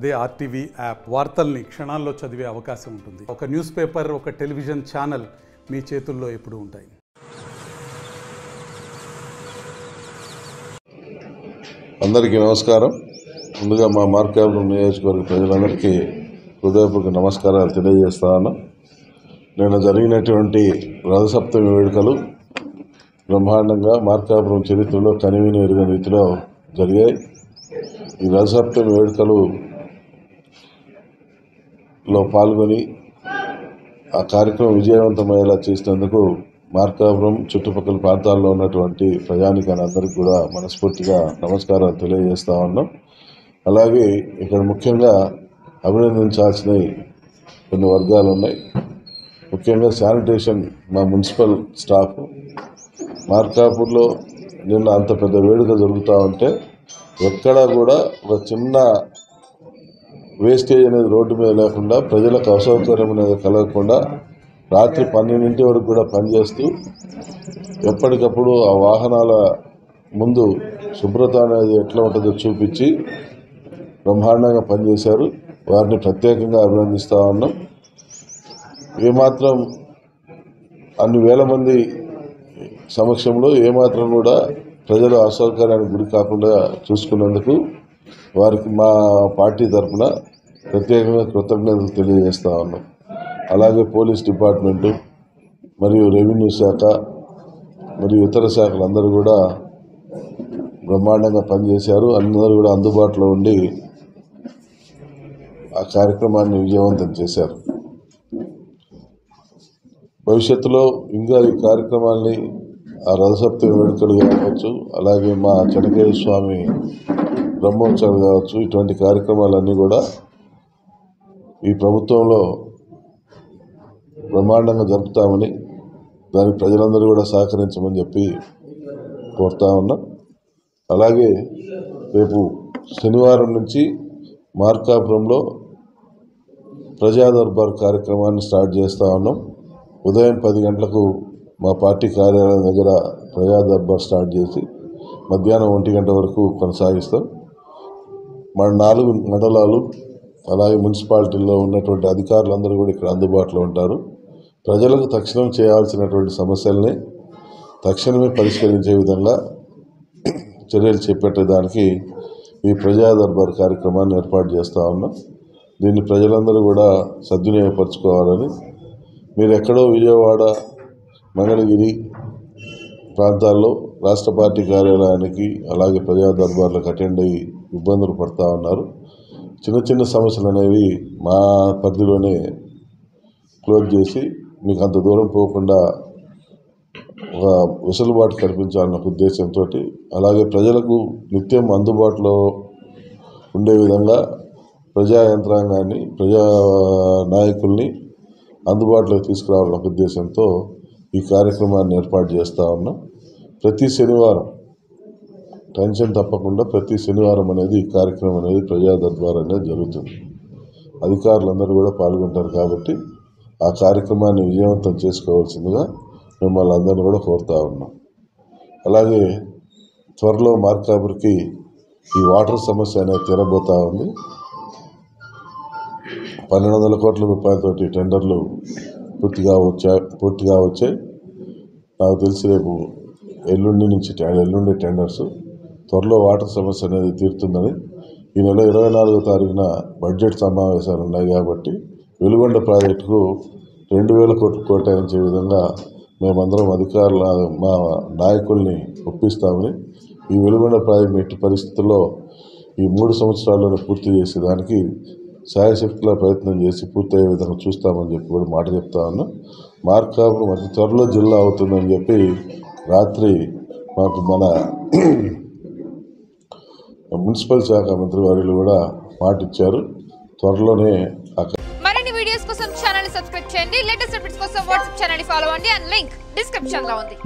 అదే RTV app వార్తల్ని క్షణాల్లో చదివే అవకాశం ఉంటుంది. ఒక న్యూస్ పేపర్, ఒక టెలివిజన్ ఛానల్ మీ చేతుల్లో ఎప్పుడూ ఉంటాయి. అందరికీ నమస్కారం. ముందుగా మా మార్కాపురం నియోజకవర్గ ప్రజలందరికీ హృదయపూర్వక నమస్కారాలు తెలియజేస్తాను. నిన్న జరిగినటువంటి రథసప్తమి వేడుకలు బ్రహ్మాండంగా మార్కాపురం చరిత్రలో కనివిని ఎరుగని రీతిలో జరిగాయి. ఈ రథసప్తమి వేడుకలలో పాల్గొని ఆ కార్యక్రమం విజయవంతమయ్యేలా చేసినందుకు మార్కాపురం చుట్టుపక్కల ప్రాంతాల్లో ఉన్నటువంటి ప్రజానికాలందరికీ కూడా మనస్ఫూర్తిగా నమస్కారాలు తెలియజేస్తా ఉన్నాం. అలాగే ఇక్కడ ముఖ్యంగా అభినందించాల్సిన కొన్ని వర్గాలు ఉన్నాయి. ముఖ్యంగా శానిటేషన్ మా మున్సిపల్ స్టాఫ్. మార్కాపూర్లో నిన్న అంత పెద్ద వేడుక జరుగుతూ ఉంటే ఎక్కడా కూడా ఒక చిన్న వేస్టేజ్ అనేది రోడ్డు మీద లేకుండా, ప్రజలకు అసౌకర్యం అనేది కలగకుండా రాత్రి 12 వరకు కూడా పనిచేస్తూ ఎప్పటికప్పుడు ఆ వాహనాల ముందు శుభ్రత అనేది ఎట్లా ఉంటుందో చూపించి బ్రహ్మాండంగా పనిచేశారు. వారిని ప్రత్యేకంగా అభినందిస్తూ ఉన్నాం. ఏమాత్రం అన్ని వేల మంది సమక్షంలో ఏమాత్రం కూడా ప్రజలు అసౌకర్యానికి గురి కాకుండా చూసుకున్నందుకు వారికి మా పార్టీ తరఫున ప్రత్యేకంగా కృతజ్ఞతలు తెలియజేస్తూ ఉన్నాం. అలాగే పోలీస్ డిపార్ట్మెంటు మరియు రెవెన్యూ శాఖ మరియు ఇతర శాఖలందరూ కూడా బ్రహ్మాండంగా పనిచేశారు. అందరూ కూడా అందుబాటులో ఉండి ఆ కార్యక్రమాన్ని విజయవంతం చేశారు. భవిష్యత్తులో ఇంకా ఈ కార్యక్రమాన్ని ఆ రథసప్తమి వేడుకలు కావచ్చు, అలాగే మా చెనకేశ్వర స్వామి బ్రహ్మోత్సవాలు కావచ్చు, ఇటువంటి కార్యక్రమాలన్నీ కూడా ఈ ప్రభుత్వంలో బ్రహ్మాండంగా జరుపుతామని, దానికి ప్రజలందరూ కూడా సహకరించమని చెప్పి కోరుతా ఉన్నాం. అలాగే రేపు శనివారం నుంచి మార్కాపురంలో ప్రజా దర్బార్ కార్యక్రమాన్ని స్టార్ట్ చేస్తూ ఉన్నాం. ఉదయం 10 గంటలకు మా పార్టీ కార్యాలయం దగ్గర ప్రజా దర్బార్ స్టార్ట్ చేసి మధ్యాహ్నం 1 గంట వరకు కొనసాగిస్తాం. మన 4 మండలాలు అలాగే మున్సిపాలిటీల్లో ఉన్నటువంటి అధికారులందరూ కూడా ఇక్కడ అందుబాటులో ఉంటారు. ప్రజలకు తక్షణం చేయాల్సినటువంటి సమస్యల్ని తక్షణమే పరిష్కరించే విధంగా చర్యలు చేపట్టేదానికి ఈ ప్రజా దర్బార్ కార్యక్రమాన్ని ఏర్పాటు చేస్తూ ఉన్నాం. దీన్ని ప్రజలందరూ కూడా సద్వినియోగపరచుకోవాలని, మీరు ఎక్కడో విజయవాడ, మంగళగిరి ప్రాంతాల్లో రాష్ట్ర పార్టీ కార్యాలయానికి అలాగే ప్రజా దర్బార్లకు అటెండ్ అయ్యి ఇబ్బందులు పడుతూ ఉన్నారు. చిన్న చిన్న సమస్యలు అనేవి మా పరిధిలోనే క్లోజ్ చేసి మీకు అంత దూరం పోకుండా ఒక వెసులుబాటు కల్పించాలన్న ఉద్దేశంతో, అలాగే ప్రజలకు నిత్యం అందుబాటులో ఉండే విధంగా ప్రజా యంత్రాంగాన్ని, ప్రజా నాయకుల్ని అందుబాటులోకి తీసుకురావాలన్న ఉద్దేశంతో ఈ కార్యక్రమాన్ని ఏర్పాటు చేస్తూ ఉన్నాం. ప్రతి శనివారం టెన్షన్ తప్పకుండా ప్రతి శనివారం అనేది ఈ కార్యక్రమం అనేది ప్రజా దర్బార్ అనేది జరుగుతుంది. అధికారులందరూ కూడా పాల్గొంటారు కాబట్టి ఆ కార్యక్రమాన్ని విజయవంతం చేసుకోవాల్సిందిగా మిమ్మల్ని అందరినీ కూడా కోరుతూ ఉన్నాం. అలాగే త్వరలో మార్కాపురికి ఈ వాటర్ సమస్య అనేది తీరబోతూ ఉంది. 1200 కోట్ల రూపాయలతోటి టెండర్లు పూర్తిగా వచ్చాయి. నాకు తెలిసి రేపు ఎల్లుండి టెండర్స్. త్వరలో వాటర్ సమస్య అనేది తీరుతుందని, ఈ నెల 24వ తారీఖున బడ్జెట్ సమావేశాలు ఉన్నాయి కాబట్టి వెలుగొండ ప్రాజెక్టుకు 2000 కోట్లు కేటాయించే విధంగా మేమందరం అధికారుల మా నాయకుల్ని ఒప్పిస్తామని, ఈ వెలుగొండ ప్రాజెక్టుని ఎట్టి పరిస్థితుల్లో ఈ 3 సంవత్సరాల్లోనే పూర్తి చేసేదానికి శాయశక్తిలా ప్రయత్నం చేసి పూర్తయ్యే విధంగా చూస్తామని చెప్పి కూడా మాట చెప్తా ఉన్నాం. మార్కాపురం అతి త్వరలో జిల్లా అవుతుందని చెప్పి రాత్రి మాకు మన మున్సిపల్ శాఖ మంత్రి వారిలు కూడా మాట ఇచ్చారు. త్వరలోనే మరిన్ని వీడియోస్ కోసం ఛానల్ ని సబ్స్క్రైబ్ చేయండి. లేటెస్ట్ అప్డేట్స్ కోసం వాట్సాప్ ఛానల్ ని ఫాలో అవ్వండి. అండ్ లింక్ డిస్క్రిప్షన్ లో ఉంది.